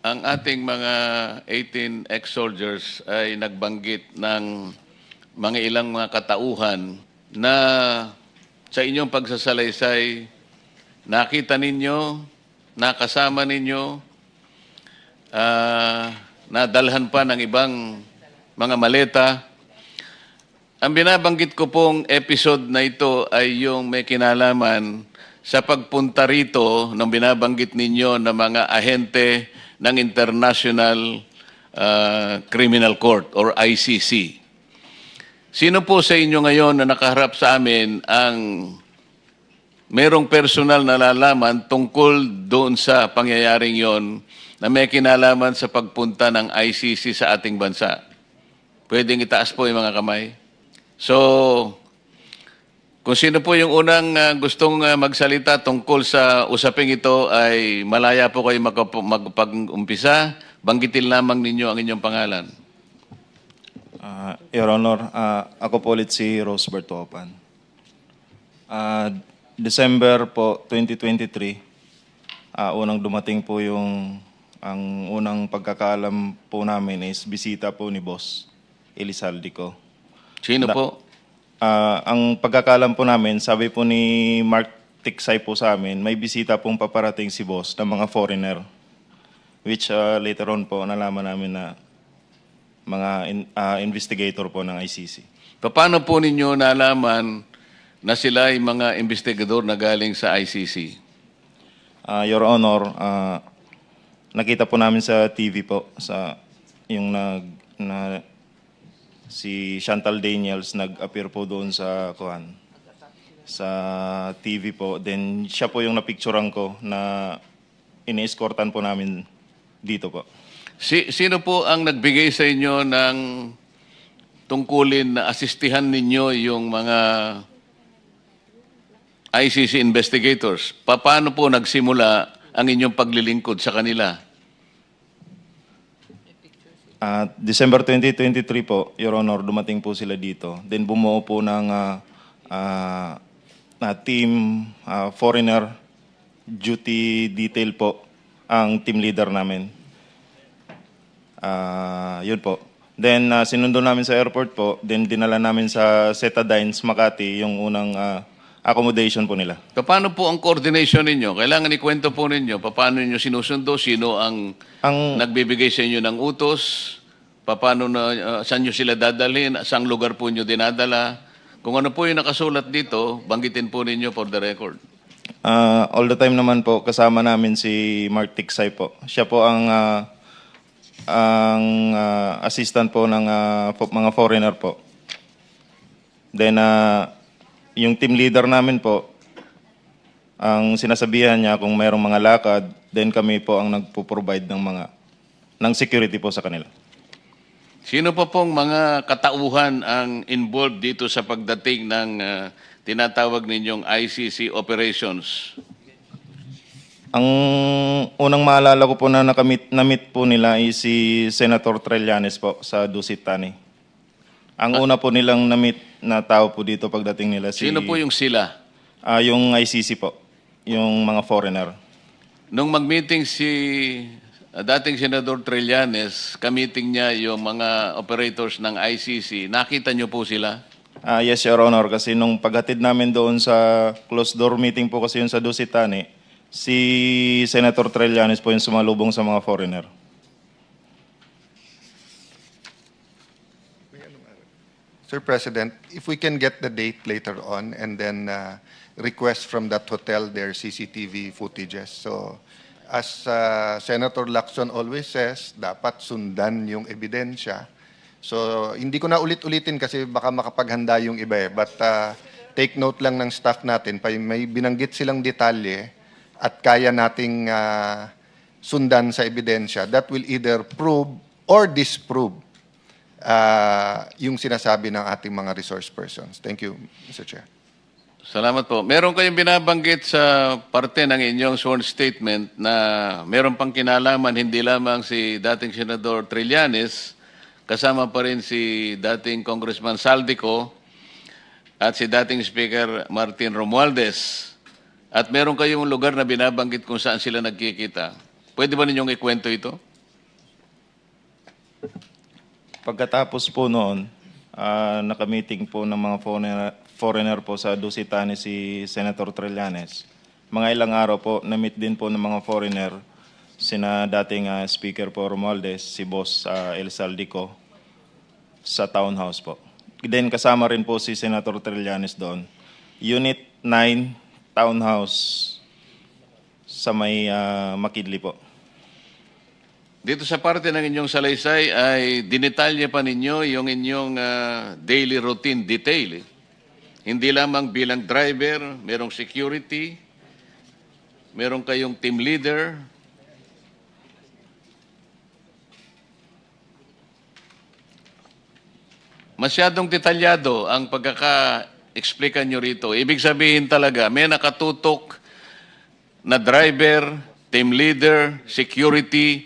ang ating mga 18 ex-soldiers ay nagbanggit ng mga ilang mga katauhan na sa inyong pagsasalaysay, nakita ninyo, nakasama ninyo, nadalhan pa ng ibang mga maleta. Ang binabanggit ko pong episode na ito ay yung may kinalaman sa pagpunta rito ng binabanggit ninyo na mga ahente ng International Criminal Court or ICC. Sino po sa inyo ngayon na nakaharap sa amin ang merong personal na nalalaman tungkol doon sa pangyayaring yon na may kinalaman sa pagpunta ng ICC sa ating bansa? Pwedeng itaas po yung mga kamay. So, kung sino po yung unang gustong magsalita tungkol sa usaping ito ay malaya po kayo magpag-umpisa. Banggitin lamang ninyo ang inyong pangalan. Your Honor, ako po ulit si Rosebert Topan. December po 2023, unang dumating po ang unang pagkakaalam po namin is bisita po ni Boss Elizalde ko. Sino po? Ang pagkakaalam po namin, sabi po ni Mark Tiksay po sa amin, may bisita pong paparating si Boss ng mga foreigner. Which later on po nalaman namin na mga investigator po ng ICC. Paano po ninyo nalaman na sila ay mga investigador na galing sa ICC? Your Honor, nakita po namin sa TV po, sa yung si Chantal Daniels nag-appear po doon sa TV po. Then siya po yung napicturean ko na ini-escortan po namin dito po. Sino po ang nagbigay sa inyo ng tungkulin na asistihan ninyo yung mga ICC investigators? Paano po nagsimula ang inyong paglilingkod sa kanila? December 2023 po, Your Honor, dumating po sila dito. Then bumuo po ng team, foreigner duty detail po ang team leader namin. Yun po. Then sinundo namin sa airport po, then dinala namin sa Setadines, Makati, yung unang accommodation po nila. Paano po ang coordination ninyo? Kailangan ikwento po ninyo. Paano ninyo sinusundo? Sino ang nagbibigay sa inyo ng utos? Paano saan nyo sila dadalhin? Saang lugar po nyo dinadala? Kung ano po yung nakasulat dito, banggitin po ninyo for the record. All the time naman po, kasama namin si Mark Tiksay po. Siya po ang assistant po ng mga foreigner po. Then, yung team leader namin po, ang sinasabihan niya kung mayroong mga lakad, then kami po ang nagpo-provide ng security po sa kanila. Sino pa pong mga katauhan ang involved dito sa pagdating ng tinatawag ninyong ICC operations? Ang unang maalala ko po na na-meet po nila ay si Senator Trillanes po sa Dusit Tani. Ang una po nilang na-meet na tao po dito pagdating nila Sino po yung sila? Yung ICC po, yung mga foreigner. Nung mag-meeting si dating Senador Trillanes, ka-meeting niya yung mga operators ng ICC, nakita niyo po sila? Yes, Your Honor, kasi nung paghatid namin doon sa closed door meeting po kasi yun sa Dusit Tani, si Senator Trillanes po yung sumalubong sa mga foreigner. Sir President, if we can get the date later on and then request from that hotel their CCTV footages. So, as Senator Lacson always says, dapat sundan yung ebidensya. So, hindi ko na ulit-ulitin kasi baka makapaghanda yung iba eh. But take note lang ng staff natin, may binanggit silang detalye at kaya nating sundan sa ebidensya that will either prove or disprove yung sinasabi ng ating mga resource persons. Thank you, Mr. Chair. Salamat po. Meron kayong binabanggit sa parte ng inyong sworn statement na meron pang kinalaman hindi lamang si dating Senador Trillanes, kasama pa rin si dating Congressman Saldico at si dating Speaker Martin Romualdez. At meron kayong lugar na binabanggit kung saan sila nagkikita. Pwede ba ninyong ikwento ito? Pagkatapos po noon, nakamiting po ng mga foreigner po sa Dusitani si Senator Trillanes. Mga ilang araw po, na-meet din po ng mga foreigner, sina dating Speaker po Romualdez, si Boss El Saldico, sa townhouse po. Then kasama rin po si Senator Trillanes doon. Unit 9, townhouse sa may Makidli po. Dito sa parte ng inyong salaysay ay dinetalye pa ninyo yung inyong daily routine detail. Hindi lamang bilang driver, merong security, meron kayong team leader. Masyadong detalyado ang pagkaka-explican nyo rito. Ibig sabihin talaga, may nakatutok na driver, team leader, security,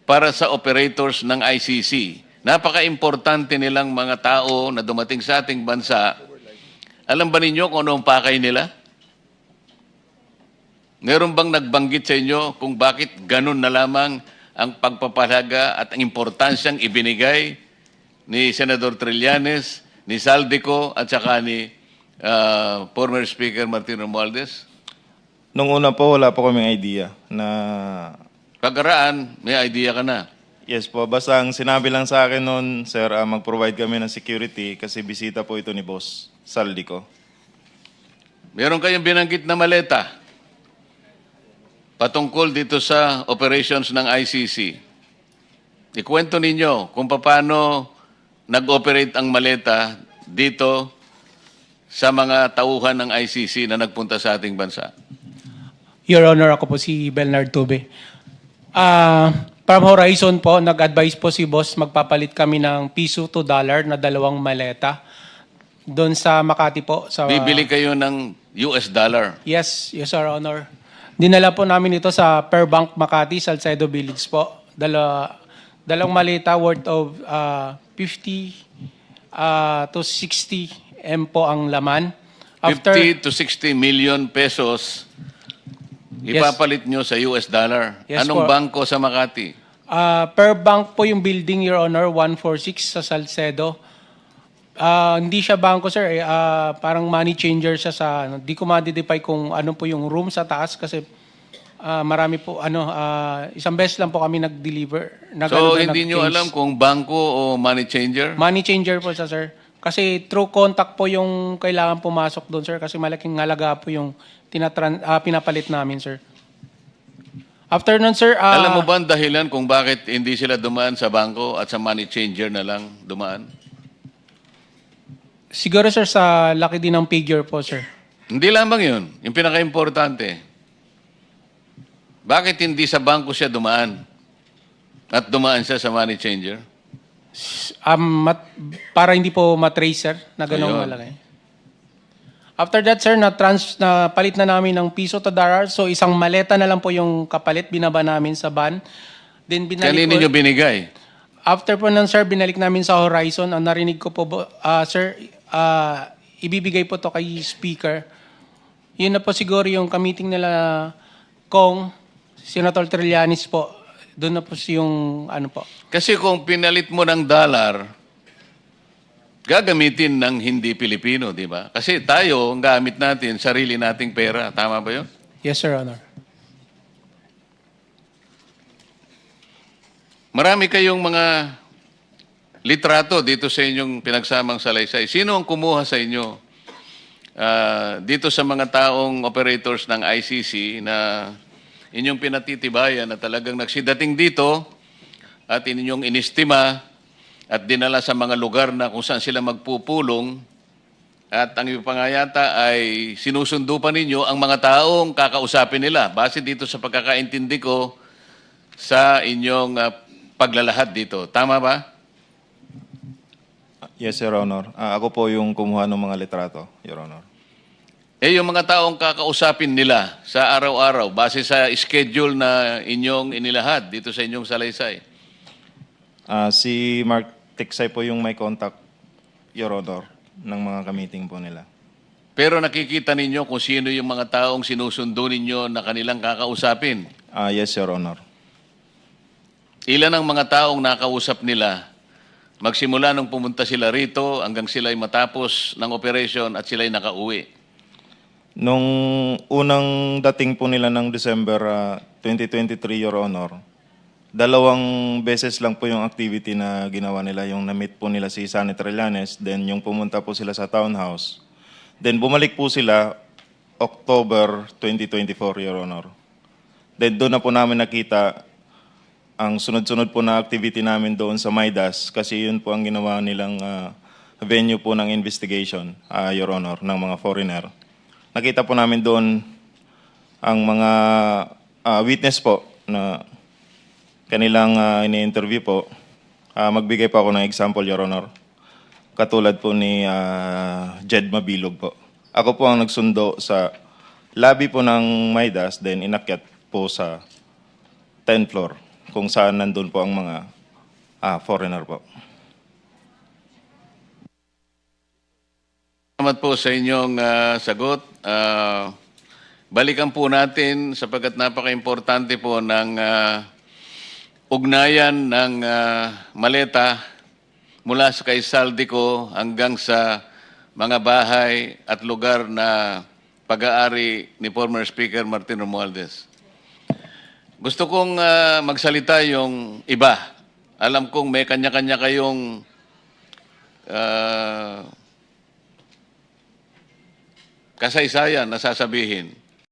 para sa operators ng ICC. Napaka-importante nilang mga tao na dumating sa ating bansa. Alam ba ninyo kung ano ang pakay nila? Meron bang nagbanggit sa inyo kung bakit ganun na lamang ang pagpapalaga at ang importansyang ibinigay ni Senador Trillanes, ni Saldico at saka ni former Speaker Martin Romualdez? Nung una po, wala po kaming idea na... Pagkaraan, may idea ka na. Yes po, basta ang sinabi lang sa akin noon, sir, mag-provide kami ng security kasi bisita po ito ni Boss Saldico. Meron kayong binanggit na maleta patungkol dito sa operations ng ICC. Ikwento ninyo kung paano nag-operate ang maleta dito sa mga tauhan ng ICC na nagpunta sa ating bansa. Your Honor, ako po si Bernard Tube. From Horizon po, nag-advise po si Boss, magpapalit kami ng piso to dollar na 2 maleta. Doon sa Makati po. Bibili kayo ng US dollar. Yes, Your Honor. Dinala po namin ito sa Per Bank Makati, Salcedo Village po. Dalawang maleta worth of 50 to 60 M po ang laman. 50 to 60 million pesos ipapalit nyo sa US dollar. Yes, Anong po. bangko sa Makati? Per Bank po yung building, Your Honor, 146 sa Salcedo. Hindi siya bangko, sir. Parang money changer siya sa... Di ko ma-identify kung ano po yung room sa taas kasi marami po, isang beses lang po kami nag-deliver. So, hindi nyo alam kung bangko o money changer? Money changer po siya, sir. Kasi through contact po yung kailangan pumasok doon, sir. Kasi malaking halaga po yung pinapalit namin, sir. After nun, sir... Alam mo ba ang dahilan kung bakit hindi sila dumaan sa bangko at sa money changer na lang dumaan? Siguro, sir, sa laki din ng figure po, sir. Hindi lamang yun. Yung pinaka-importante. Bakit hindi sa bangko siya dumaan? At dumaan siya sa money changer? Para hindi po matrace, sir, na ganong Ayun. malaki. After that, sir, palit na namin ng piso to dollar. So, isang maleta na lang po yung kapalit. Binaba namin sa van. Then, Kanino nyo binigay? After po nun, sir, binalik namin sa Horizon. Ang narinig ko po, sir, ibibigay po to kay Speaker. Yun na po siguro yung ka-meeting nila Kong, Senator Trillanes po. Doon na po yung ano po. Kasi kung pinalit mo ng dollar, gagamitin ng hindi Pilipino, di ba? Kasi tayo, ang gamit natin, sarili nating pera. Tama ba yun? Yes, Sir Honor. Marami kayong mga litrato dito sa inyong pinagsamang salaysay. Sino ang kumuha sa inyo dito sa mga taong operators ng ICC na inyong pinatitibayan na talagang nagsidating dito at inyong inistima at dinala sa mga lugar na kung saan sila magpupulong at ang iba pa nga yata ay sinusundo pa ninyo ang mga taong kakausapin nila base dito sa pagkakaintindi ko sa inyong paglalahad dito. Tama ba? Yes, Your Honor. Ako po yung kumuha ng mga litrato, Your Honor. Yung mga taong kakausapin nila sa araw-araw base sa schedule na inyong inilahad dito sa inyong salaysay. Si Mark Tiksay po yung may contact, Your Honor, ng mga ka-meeting po nila. Pero nakikita ninyo kung sino yung mga taong sinusundo ninyo na kanilang kakausapin. Yes, Your Honor. ilan ang mga taong nakausap nila magsimula nung pumunta sila rito hanggang sila'y matapos ng operation at sila'y nakauwi? Nung unang dating po nila ng December 2023, Your Honor, 2 beses lang po yung activity na ginawa nila. Yung na-meet po nila si Sunny Trillanes, then yung pumunta po sila sa townhouse. Then bumalik po sila October 2024, Your Honor. Then doon na po namin nakita ang sunod-sunod po na activity namin doon sa Maidas kasi yun po ang ginawa nilang venue po ng investigation, Your Honor, ng mga foreigner. Nakita po namin doon ang mga witness po na kanilang ini-interview po. Magbigay po ako ng example, Your Honor. Katulad po ni Jed Mabilog po. Ako po ang nagsundo sa lobby po ng Maidas, then inakyat po sa 10th floor kung saan nandun po ang mga foreigner po. Salamat po sa inyong sagot. Balikan po natin sapagkat napaka-importante po ng ugnayan ng maleta mula sa kay Saldico hanggang sa mga bahay at lugar na pag-aari ni former Speaker Martin Romualdez. Gusto kong magsalita yung iba. Alam kong may kanya-kanya kayong kasaysayan na sasabihin.